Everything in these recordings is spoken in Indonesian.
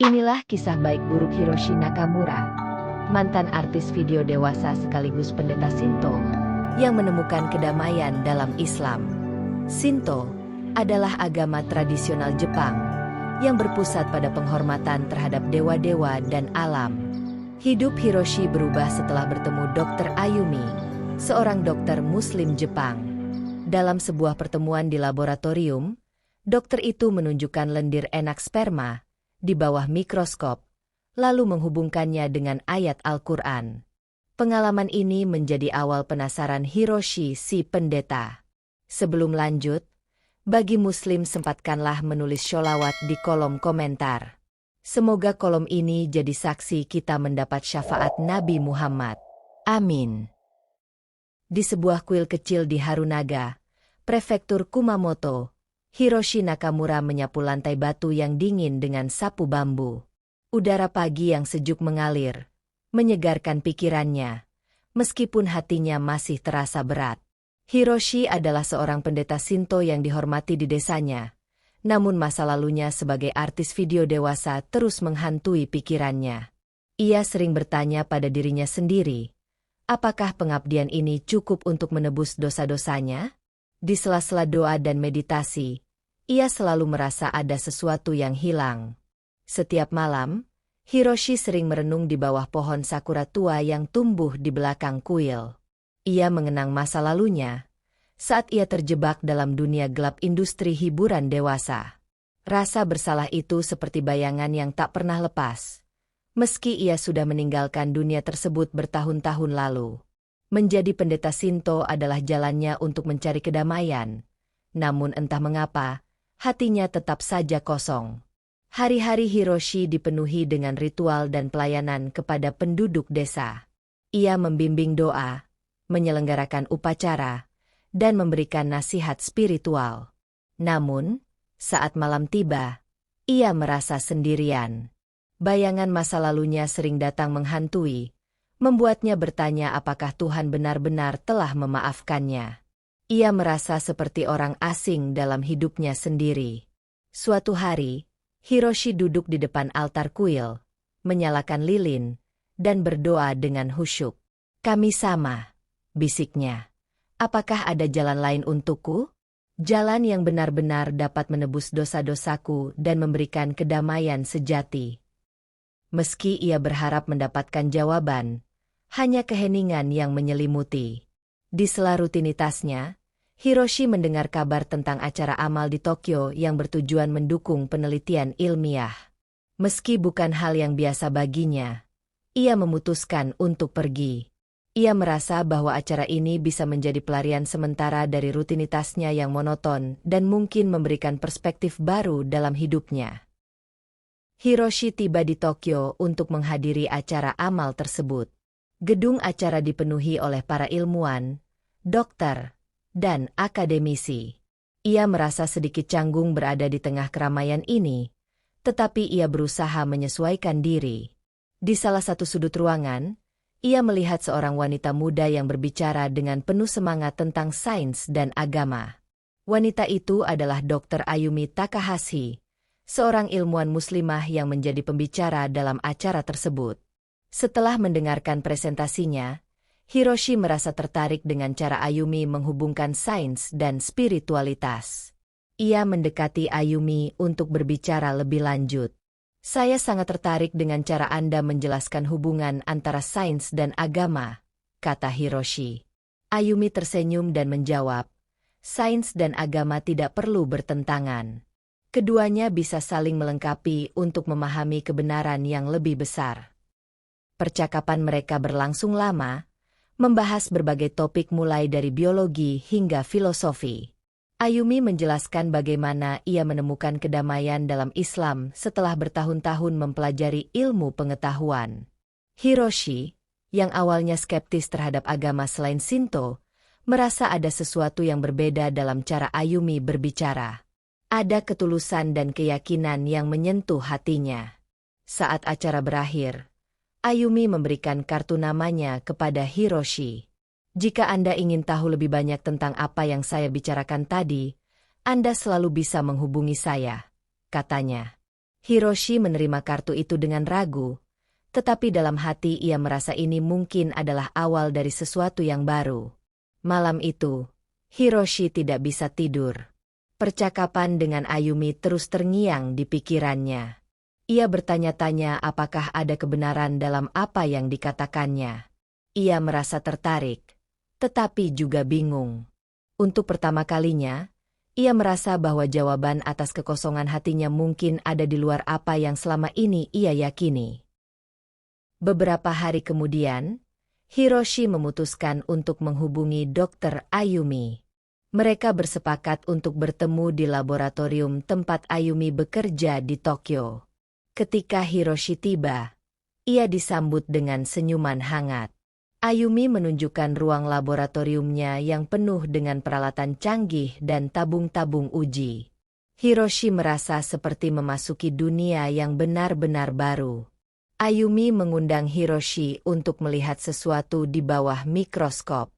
Inilah kisah baik buruk Hiroshi Nakamura, mantan artis video dewasa sekaligus pendeta Shinto, yang menemukan kedamaian dalam Islam. Shinto adalah agama tradisional Jepang yang berpusat pada penghormatan terhadap dewa-dewa dan alam. Hidup Hiroshi berubah setelah bertemu Dr. Ayumi, seorang dokter Muslim Jepang. Dalam sebuah pertemuan di laboratorium, dokter itu menunjukkan lendir enak sperma di bawah mikroskop, lalu menghubungkannya dengan ayat Al-Quran. Pengalaman ini menjadi awal penasaran Hiroshi si pendeta. Sebelum lanjut, bagi Muslim sempatkanlah menulis sholawat di kolom komentar. Semoga kolom ini jadi saksi kita mendapat syafaat Nabi Muhammad. Amin. Di sebuah kuil kecil di Harunaga, prefektur Kumamoto, Hiroshi Nakamura menyapu lantai batu yang dingin dengan sapu bambu. Udara pagi yang sejuk mengalir, menyegarkan pikirannya, meskipun hatinya masih terasa berat. Hiroshi adalah seorang pendeta Shinto yang dihormati di desanya, namun masa lalunya sebagai artis video dewasa terus menghantui pikirannya. Ia sering bertanya pada dirinya sendiri, apakah pengabdian ini cukup untuk menebus dosa-dosanya? Di sela-sela doa dan meditasi, ia selalu merasa ada sesuatu yang hilang. Setiap malam, Hiroshi sering merenung di bawah pohon sakura tua yang tumbuh di belakang kuil. Ia mengenang masa lalunya, saat ia terjebak dalam dunia gelap industri hiburan dewasa. Rasa bersalah itu seperti bayangan yang tak pernah lepas, meski ia sudah meninggalkan dunia tersebut bertahun-tahun lalu. Menjadi pendeta Shinto adalah jalannya untuk mencari kedamaian, namun entah mengapa, hatinya tetap saja kosong. Hari-hari Hiroshi dipenuhi dengan ritual dan pelayanan kepada penduduk desa. Ia membimbing doa, menyelenggarakan upacara, dan memberikan nasihat spiritual. Namun, saat malam tiba, ia merasa sendirian. Bayangan masa lalunya sering datang menghantui, membuatnya bertanya apakah Tuhan benar-benar telah memaafkannya. Ia merasa seperti orang asing dalam hidupnya sendiri. Suatu hari, Hiroshi duduk di depan altar kuil, menyalakan lilin, dan berdoa dengan khusyuk. "Kami sama," bisiknya. "Apakah ada jalan lain untukku? Jalan yang benar-benar dapat menebus dosa-dosaku dan memberikan kedamaian sejati." Meski ia berharap mendapatkan jawaban, hanya keheningan yang menyelimuti. Di sela rutinitasnya, Hiroshi mendengar kabar tentang acara amal di Tokyo yang bertujuan mendukung penelitian ilmiah. Meski bukan hal yang biasa baginya, ia memutuskan untuk pergi. Ia merasa bahwa acara ini bisa menjadi pelarian sementara dari rutinitasnya yang monoton dan mungkin memberikan perspektif baru dalam hidupnya. Hiroshi tiba di Tokyo untuk menghadiri acara amal tersebut. Gedung acara dipenuhi oleh para ilmuwan, dokter, dan akademisi. Ia merasa sedikit canggung berada di tengah keramaian ini, tetapi ia berusaha menyesuaikan diri. Di salah satu sudut ruangan, ia melihat seorang wanita muda yang berbicara dengan penuh semangat tentang sains dan agama. Wanita itu adalah Dr. Ayumi Takahashi, seorang ilmuwan muslimah yang menjadi pembicara dalam acara tersebut. Setelah mendengarkan presentasinya, Hiroshi merasa tertarik dengan cara Ayumi menghubungkan sains dan spiritualitas. Ia mendekati Ayumi untuk berbicara lebih lanjut. "Saya sangat tertarik dengan cara Anda menjelaskan hubungan antara sains dan agama," kata Hiroshi. Ayumi tersenyum dan menjawab, "Sains dan agama tidak perlu bertentangan. Keduanya bisa saling melengkapi untuk memahami kebenaran yang lebih besar." Percakapan mereka berlangsung lama, membahas berbagai topik mulai dari biologi hingga filosofi. Ayumi menjelaskan bagaimana ia menemukan kedamaian dalam Islam setelah bertahun-tahun mempelajari ilmu pengetahuan. Hiroshi, yang awalnya skeptis terhadap agama selain Shinto, merasa ada sesuatu yang berbeda dalam cara Ayumi berbicara. Ada ketulusan dan keyakinan yang menyentuh hatinya. Saat acara berakhir, Ayumi memberikan kartu namanya kepada Hiroshi. "Jika Anda ingin tahu lebih banyak tentang apa yang saya bicarakan tadi, Anda selalu bisa menghubungi saya," katanya. Hiroshi menerima kartu itu dengan ragu, tetapi dalam hati ia merasa ini mungkin adalah awal dari sesuatu yang baru. Malam itu, Hiroshi tidak bisa tidur. Percakapan dengan Ayumi terus terngiang di pikirannya. Ia bertanya-tanya apakah ada kebenaran dalam apa yang dikatakannya. Ia merasa tertarik, tetapi juga bingung. Untuk pertama kalinya, ia merasa bahwa jawaban atas kekosongan hatinya mungkin ada di luar apa yang selama ini ia yakini. Beberapa hari kemudian, Hiroshi memutuskan untuk menghubungi Dr. Ayumi. Mereka bersepakat untuk bertemu di laboratorium tempat Ayumi bekerja di Tokyo. Ketika Hiroshi tiba, ia disambut dengan senyuman hangat. Ayumi menunjukkan ruang laboratoriumnya yang penuh dengan peralatan canggih dan tabung-tabung uji. Hiroshi merasa seperti memasuki dunia yang benar-benar baru. Ayumi mengundang Hiroshi untuk melihat sesuatu di bawah mikroskop.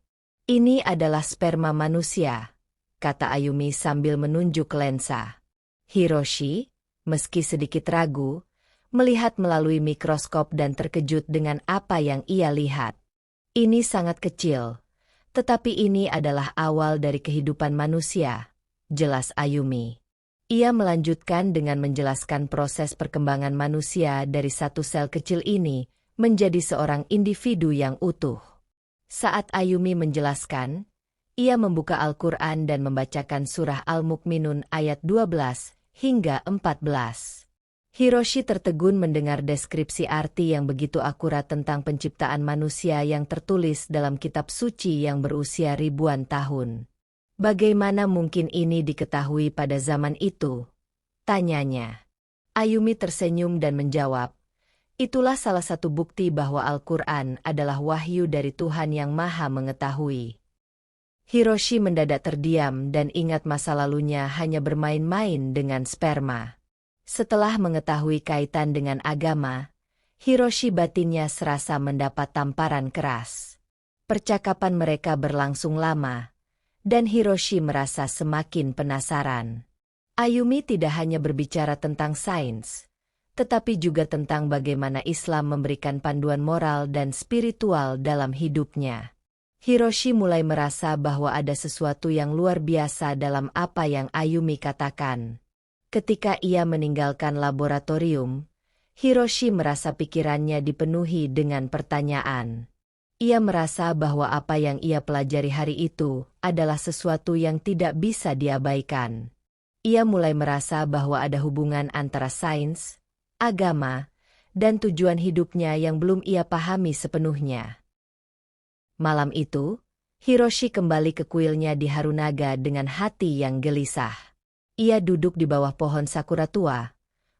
"Ini adalah sperma manusia," kata Ayumi sambil menunjuk lensa. Hiroshi, meski sedikit ragu, melihat melalui mikroskop dan terkejut dengan apa yang ia lihat. "Ini sangat kecil, tetapi ini adalah awal dari kehidupan manusia," jelas Ayumi. Ia melanjutkan dengan menjelaskan proses perkembangan manusia dari satu sel kecil ini menjadi seorang individu yang utuh. Saat Ayumi menjelaskan, ia membuka Al-Quran dan membacakan surah Al-Mukminun ayat 12 hingga 14. Hiroshi tertegun mendengar deskripsi arti yang begitu akurat tentang penciptaan manusia yang tertulis dalam kitab suci yang berusia ribuan tahun. "Bagaimana mungkin ini diketahui pada zaman itu?" tanyanya. Ayumi tersenyum dan menjawab, "Itulah salah satu bukti bahwa Al-Quran adalah wahyu dari Tuhan yang Maha Mengetahui." Hiroshi mendadak terdiam dan ingat masa lalunya hanya bermain-main dengan sperma. Setelah mengetahui kaitan dengan agama, Hiroshi batinnya serasa mendapat tamparan keras. Percakapan mereka berlangsung lama, dan Hiroshi merasa semakin penasaran. Ayumi tidak hanya berbicara tentang sains, tetapi juga tentang bagaimana Islam memberikan panduan moral dan spiritual dalam hidupnya. Hiroshi mulai merasa bahwa ada sesuatu yang luar biasa dalam apa yang Ayumi katakan. Ketika ia meninggalkan laboratorium, Hiroshi merasa pikirannya dipenuhi dengan pertanyaan. Ia merasa bahwa apa yang ia pelajari hari itu adalah sesuatu yang tidak bisa diabaikan. Ia mulai merasa bahwa ada hubungan antara sains, agama, dan tujuan hidupnya yang belum ia pahami sepenuhnya. Malam itu, Hiroshi kembali ke kuilnya di Harunaga dengan hati yang gelisah. Ia duduk di bawah pohon sakura tua,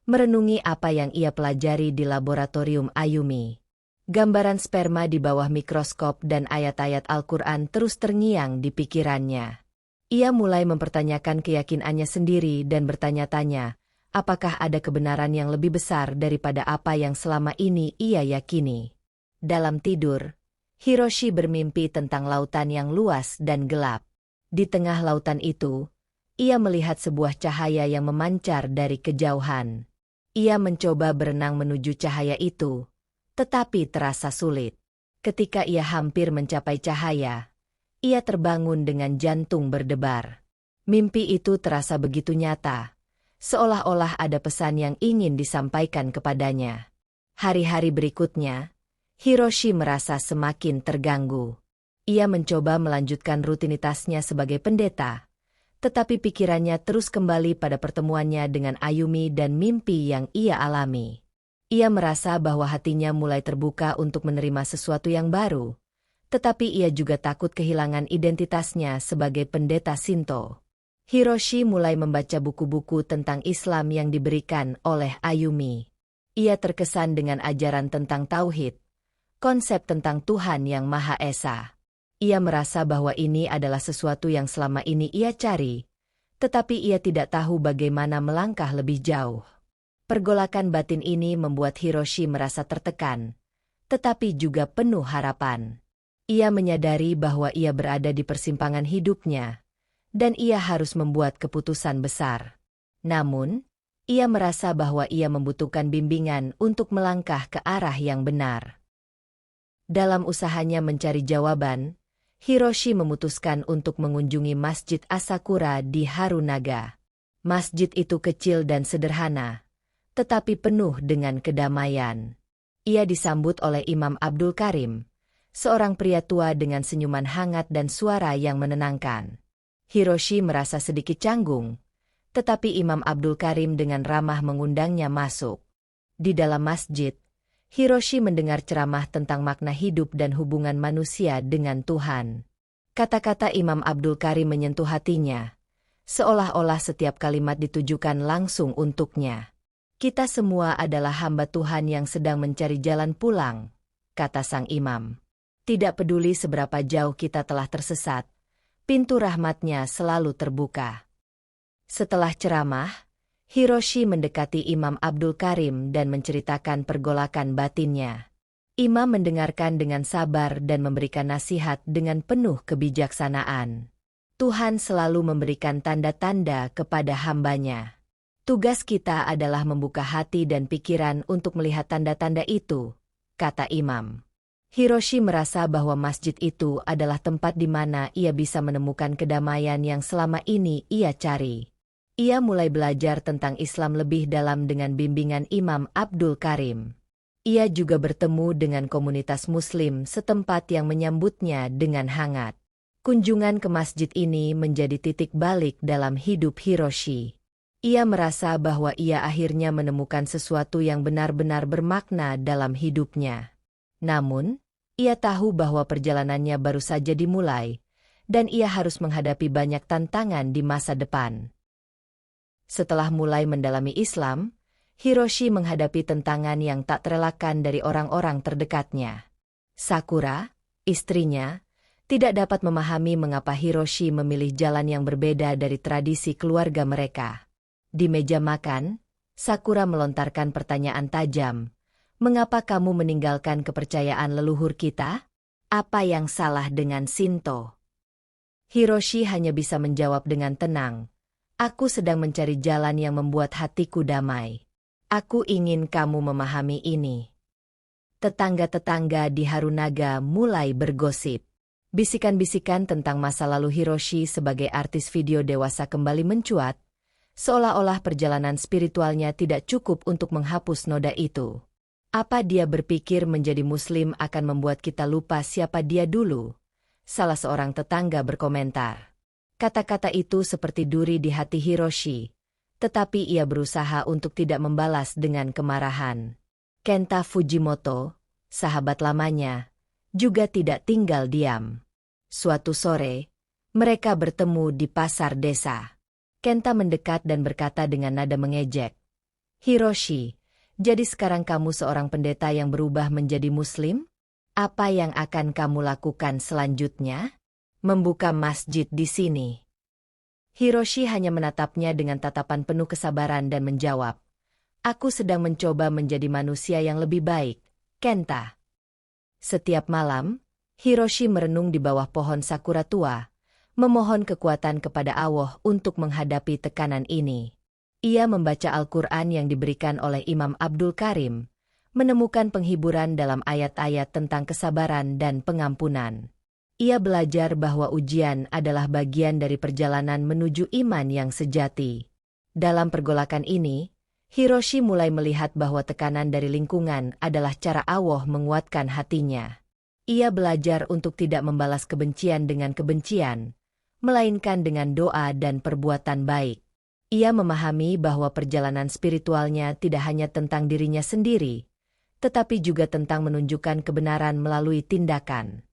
merenungi apa yang ia pelajari di laboratorium Ayumi. Gambaran sperma di bawah mikroskop dan ayat-ayat Al-Quran terus terngiang di pikirannya. Ia mulai mempertanyakan keyakinannya sendiri dan bertanya-tanya, apakah ada kebenaran yang lebih besar daripada apa yang selama ini ia yakini. Dalam tidur, Hiroshi bermimpi tentang lautan yang luas dan gelap. Di tengah lautan itu, ia melihat sebuah cahaya yang memancar dari kejauhan. Ia mencoba berenang menuju cahaya itu, tetapi terasa sulit. Ketika ia hampir mencapai cahaya, ia terbangun dengan jantung berdebar. Mimpi itu terasa begitu nyata, seolah-olah ada pesan yang ingin disampaikan kepadanya. Hari-hari berikutnya, Hiroshi merasa semakin terganggu. Ia mencoba melanjutkan rutinitasnya sebagai pendeta, tetapi pikirannya terus kembali pada pertemuannya dengan Ayumi dan mimpi yang ia alami. Ia merasa bahwa hatinya mulai terbuka untuk menerima sesuatu yang baru, tetapi ia juga takut kehilangan identitasnya sebagai pendeta Shinto. Hiroshi mulai membaca buku-buku tentang Islam yang diberikan oleh Ayumi. Ia terkesan dengan ajaran tentang tauhid, konsep tentang Tuhan yang Maha Esa. Ia merasa bahwa ini adalah sesuatu yang selama ini ia cari, tetapi ia tidak tahu bagaimana melangkah lebih jauh. Pergolakan batin ini membuat Hiroshi merasa tertekan, tetapi juga penuh harapan. Ia menyadari bahwa ia berada di persimpangan hidupnya, dan ia harus membuat keputusan besar. Namun, Ia merasa bahwa ia membutuhkan bimbingan untuk melangkah ke arah yang benar. Dalam usahanya mencari jawaban, Hiroshi memutuskan untuk mengunjungi Masjid Asakura di Harunaga. Masjid itu kecil dan sederhana, tetapi penuh dengan kedamaian. Ia disambut oleh Imam Abdul Karim, seorang pria tua dengan senyuman hangat dan suara yang menenangkan. Hiroshi merasa sedikit canggung, tetapi Imam Abdul Karim dengan ramah mengundangnya masuk. Di dalam masjid, Hiroshi mendengar ceramah tentang makna hidup dan hubungan manusia dengan Tuhan. Kata-kata Imam Abdul Karim menyentuh hatinya, seolah-olah setiap kalimat ditujukan langsung untuknya. Kita semua adalah hamba Tuhan yang sedang mencari jalan pulang, kata sang imam. Tidak peduli seberapa jauh kita telah tersesat, pintu rahmatnya selalu terbuka. Setelah ceramah, Hiroshi mendekati Imam Abdul Karim dan menceritakan pergolakan batinnya. Imam mendengarkan dengan sabar dan memberikan nasihat dengan penuh kebijaksanaan. Tuhan selalu memberikan tanda-tanda kepada hambanya. Tugas kita adalah membuka hati dan pikiran untuk melihat tanda-tanda itu, kata Imam. Hiroshi merasa bahwa masjid itu adalah tempat di mana ia bisa menemukan kedamaian yang selama ini ia cari. Ia mulai belajar tentang Islam lebih dalam dengan bimbingan Imam Abdul Karim. Ia juga bertemu dengan komunitas Muslim setempat yang menyambutnya dengan hangat. Kunjungan ke masjid ini menjadi titik balik dalam hidup Hiroshi. Ia merasa bahwa ia akhirnya menemukan sesuatu yang benar-benar bermakna dalam hidupnya. Namun, ia tahu bahwa perjalanannya baru saja dimulai, dan ia harus menghadapi banyak tantangan di masa depan. Setelah mulai mendalami Islam, Hiroshi menghadapi tantangan yang tak terelakkan dari orang-orang terdekatnya. Sakura, istrinya, tidak dapat memahami mengapa Hiroshi memilih jalan yang berbeda dari tradisi keluarga mereka. Di meja makan, Sakura melontarkan pertanyaan tajam. Mengapa kamu meninggalkan kepercayaan leluhur kita? Apa yang salah dengan Shinto? Hiroshi hanya bisa menjawab dengan tenang. Aku sedang mencari jalan yang membuat hatiku damai. Aku ingin kamu memahami ini. Tetangga-tetangga di Harunaga mulai bergosip. Bisikan-bisikan tentang masa lalu Hiroshi sebagai artis video dewasa kembali mencuat, seolah-olah perjalanan spiritualnya tidak cukup untuk menghapus noda itu. Apa dia berpikir menjadi Muslim akan membuat kita lupa siapa dia dulu? Salah seorang tetangga berkomentar. Kata-kata itu seperti duri di hati Hiroshi, tetapi ia berusaha untuk tidak membalas dengan kemarahan. Kenta Fujimoto, sahabat lamanya, juga tidak tinggal diam. Suatu sore, mereka bertemu di pasar desa. Kenta mendekat dan berkata dengan nada mengejek, "Hiroshi, jadi sekarang kamu seorang pendeta yang berubah menjadi Muslim? Apa yang akan kamu lakukan selanjutnya? Membuka masjid di sini." Hiroshi hanya menatapnya dengan tatapan penuh kesabaran dan menjawab, "Aku sedang mencoba menjadi manusia yang lebih baik, Kenta." Setiap malam, Hiroshi merenung di bawah pohon sakura tua, memohon kekuatan kepada Allah untuk menghadapi tekanan ini. Ia membaca Al-Quran yang diberikan oleh Imam Abdul Karim, menemukan penghiburan dalam ayat-ayat tentang kesabaran dan pengampunan. Ia belajar bahwa ujian adalah bagian dari perjalanan menuju iman yang sejati. Dalam pergolakan ini, Hiroshi mulai melihat bahwa tekanan dari lingkungan adalah cara Allah menguatkan hatinya. Ia belajar untuk tidak membalas kebencian dengan kebencian, melainkan dengan doa dan perbuatan baik. Ia memahami bahwa perjalanan spiritualnya tidak hanya tentang dirinya sendiri, tetapi juga tentang menunjukkan kebenaran melalui tindakan.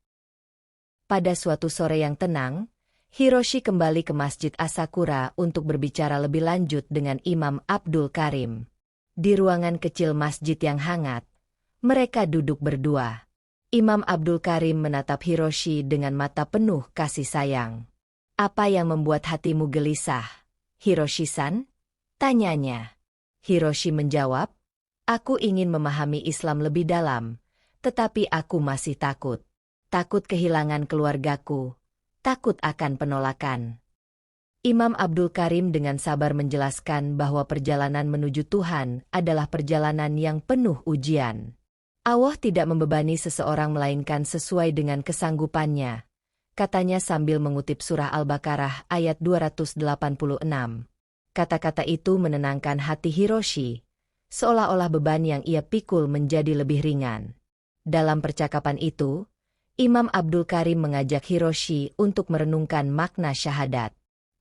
Pada suatu sore yang tenang, Hiroshi kembali ke Masjid Asakura untuk berbicara lebih lanjut dengan Imam Abdul Karim. Di ruangan kecil masjid yang hangat, mereka duduk berdua. Imam Abdul Karim menatap Hiroshi dengan mata penuh kasih sayang. "Apa yang membuat hatimu gelisah, Hiroshi-san?" tanyanya. Hiroshi menjawab, "Aku ingin memahami Islam lebih dalam, tetapi aku masih takut. Takut kehilangan keluargaku, takut akan penolakan." Imam Abdul Karim dengan sabar menjelaskan bahwa perjalanan menuju Tuhan adalah perjalanan yang penuh ujian. Allah tidak membebani seseorang melainkan sesuai dengan kesanggupannya, katanya sambil mengutip surah Al-Baqarah ayat 286. Kata-kata itu menenangkan hati Hiroshi, seolah-olah beban yang ia pikul menjadi lebih ringan. Dalam percakapan itu, Imam Abdul Karim mengajak Hiroshi untuk merenungkan makna syahadat.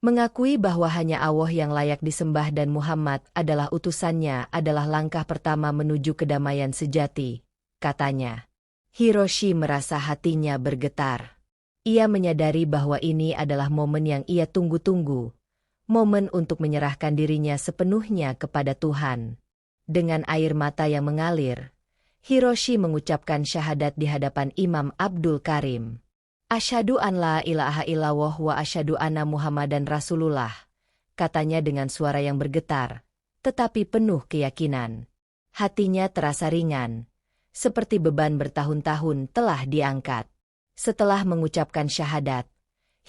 Mengakui bahwa hanya Allah yang layak disembah dan Muhammad adalah utusannya adalah langkah pertama menuju kedamaian sejati, katanya. Hiroshi merasa hatinya bergetar. Ia menyadari bahwa ini adalah momen yang ia tunggu-tunggu, momen untuk menyerahkan dirinya sepenuhnya kepada Tuhan. Dengan air mata yang mengalir, Hiroshi mengucapkan syahadat di hadapan Imam Abdul Karim. Asyhadu an la ilaha illallah wa asyhadu anna Muhammadan Rasulullah, katanya dengan suara yang bergetar, tetapi penuh keyakinan. Hatinya terasa ringan, seperti beban bertahun-tahun telah diangkat. Setelah mengucapkan syahadat,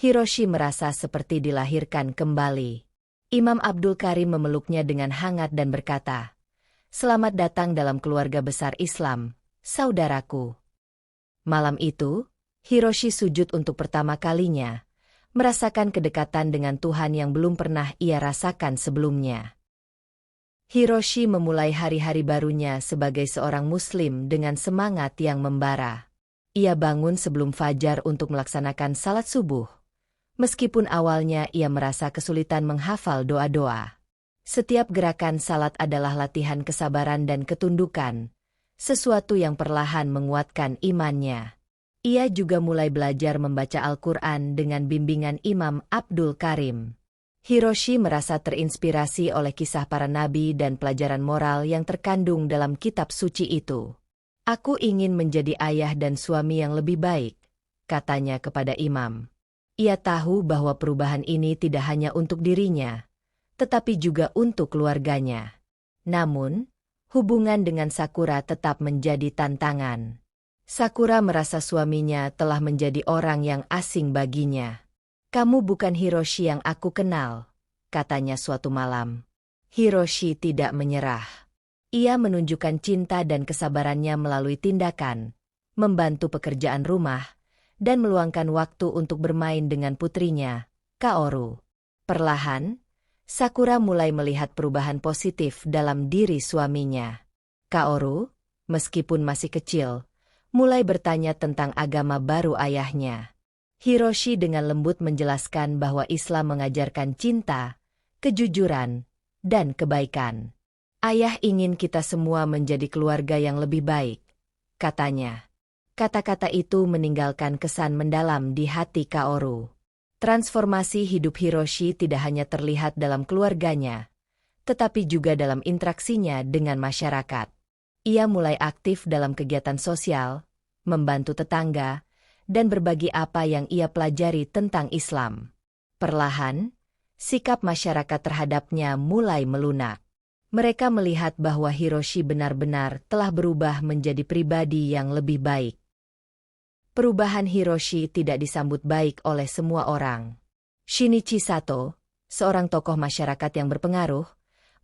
Hiroshi merasa seperti dilahirkan kembali. Imam Abdul Karim memeluknya dengan hangat dan berkata, "Selamat datang dalam keluarga besar Islam, saudaraku." Malam itu, Hiroshi sujud untuk pertama kalinya, merasakan kedekatan dengan Tuhan yang belum pernah ia rasakan sebelumnya. Hiroshi memulai hari-hari barunya sebagai seorang Muslim dengan semangat yang membara. Ia bangun sebelum fajar untuk melaksanakan salat subuh. Meskipun awalnya ia merasa kesulitan menghafal doa-doa. Setiap gerakan salat adalah latihan kesabaran dan ketundukan, sesuatu yang perlahan menguatkan imannya. Ia juga mulai belajar membaca Al-Quran dengan bimbingan Imam Abdul Karim. Hiroshi merasa terinspirasi oleh kisah para nabi dan pelajaran moral yang terkandung dalam kitab suci itu. "Aku ingin menjadi ayah dan suami yang lebih baik," katanya kepada Imam. Ia tahu bahwa perubahan ini tidak hanya untuk dirinya, tetapi juga untuk keluarganya. Namun, hubungan dengan Sakura tetap menjadi tantangan. Sakura merasa suaminya telah menjadi orang yang asing baginya. "Kamu bukan Hiroshi yang aku kenal," katanya suatu malam. Hiroshi tidak menyerah. Ia menunjukkan cinta dan kesabarannya melalui tindakan, membantu pekerjaan rumah, dan meluangkan waktu untuk bermain dengan putrinya, Kaoru. Perlahan, Sakura mulai melihat perubahan positif dalam diri suaminya. Kaoru, meskipun masih kecil, mulai bertanya tentang agama baru ayahnya. Hiroshi dengan lembut menjelaskan bahwa Islam mengajarkan cinta, kejujuran, dan kebaikan. "Ayah ingin kita semua menjadi keluarga yang lebih baik," katanya. Kata-kata itu meninggalkan kesan mendalam di hati Kaoru. Transformasi hidup Hiroshi tidak hanya terlihat dalam keluarganya, tetapi juga dalam interaksinya dengan masyarakat. Ia mulai aktif dalam kegiatan sosial, membantu tetangga, dan berbagi apa yang ia pelajari tentang Islam. Perlahan, sikap masyarakat terhadapnya mulai melunak. Mereka melihat bahwa Hiroshi benar-benar telah berubah menjadi pribadi yang lebih baik. Perubahan Hiroshi tidak disambut baik oleh semua orang. Shinichi Sato, seorang tokoh masyarakat yang berpengaruh,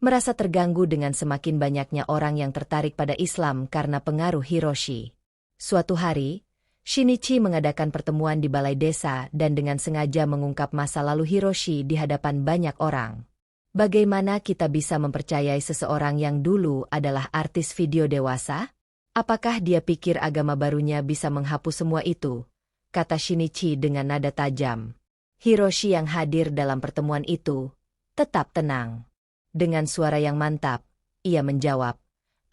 merasa terganggu dengan semakin banyaknya orang yang tertarik pada Islam karena pengaruh Hiroshi. Suatu hari, Shinichi mengadakan pertemuan di balai desa dan dengan sengaja mengungkap masa lalu Hiroshi di hadapan banyak orang. "Bagaimana kita bisa mempercayai seseorang yang dulu adalah artis video dewasa? Apakah dia pikir agama barunya bisa menghapus semua itu?" kata Shinichi dengan nada tajam. Hiroshi yang hadir dalam pertemuan itu tetap tenang. Dengan suara yang mantap, ia menjawab,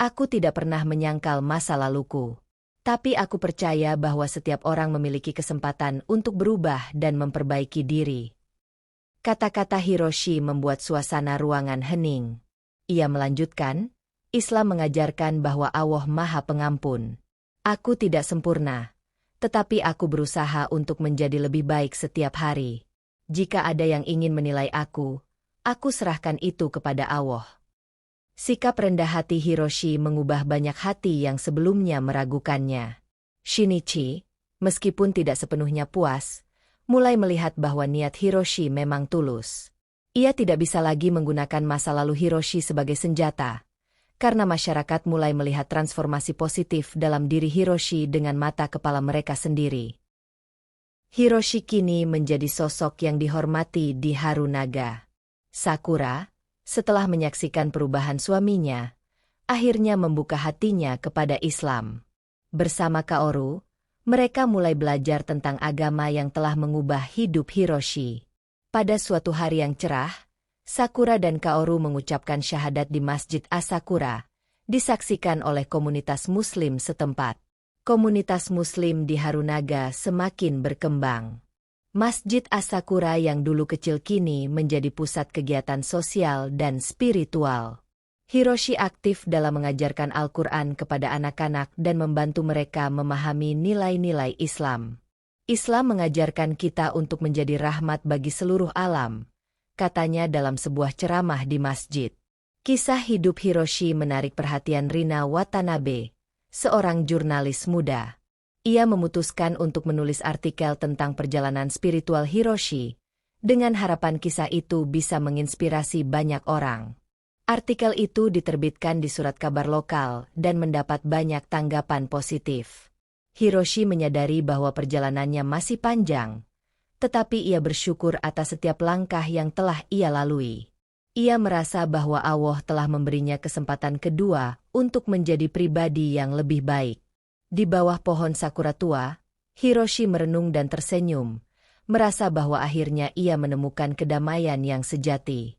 "Aku tidak pernah menyangkal masa laluku. Tapi aku percaya bahwa setiap orang memiliki kesempatan untuk berubah dan memperbaiki diri." Kata-kata Hiroshi membuat suasana ruangan hening. Ia melanjutkan, "Islam mengajarkan bahwa Allah Maha Pengampun. Aku tidak sempurna, tetapi aku berusaha untuk menjadi lebih baik setiap hari. Jika ada yang ingin menilai aku serahkan itu kepada Allah." Sikap rendah hati Hiroshi mengubah banyak hati yang sebelumnya meragukannya. Shinichi, meskipun tidak sepenuhnya puas, mulai melihat bahwa niat Hiroshi memang tulus. Ia tidak bisa lagi menggunakan masa lalu Hiroshi sebagai senjata, karena masyarakat mulai melihat transformasi positif dalam diri Hiroshi dengan mata kepala mereka sendiri. Hiroshi kini menjadi sosok yang dihormati di Harunaga. Sakura, setelah menyaksikan perubahan suaminya, akhirnya membuka hatinya kepada Islam. Bersama Kaoru, mereka mulai belajar tentang agama yang telah mengubah hidup Hiroshi. Pada suatu hari yang cerah, Sakura dan Kaoru mengucapkan syahadat di Masjid Asakura, disaksikan oleh komunitas Muslim setempat. Komunitas Muslim di Harunaga semakin berkembang. Masjid Asakura yang dulu kecil kini menjadi pusat kegiatan sosial dan spiritual. Hiroshi aktif dalam mengajarkan Al-Quran kepada anak-anak dan membantu mereka memahami nilai-nilai Islam. Islam mengajarkan kita untuk menjadi rahmat bagi seluruh alam, katanya dalam sebuah ceramah di masjid. Kisah hidup Hiroshi menarik perhatian Rina Watanabe, seorang jurnalis muda. Ia memutuskan untuk menulis artikel tentang perjalanan spiritual Hiroshi, dengan harapan kisah itu bisa menginspirasi banyak orang. Artikel itu diterbitkan di surat kabar lokal dan mendapat banyak tanggapan positif. Hiroshi menyadari bahwa perjalanannya masih panjang, tetapi ia bersyukur atas setiap langkah yang telah ia lalui. Ia merasa bahwa Allah telah memberinya kesempatan kedua untuk menjadi pribadi yang lebih baik. Di bawah pohon sakura tua, Hiroshi merenung dan tersenyum, merasa bahwa akhirnya ia menemukan kedamaian yang sejati.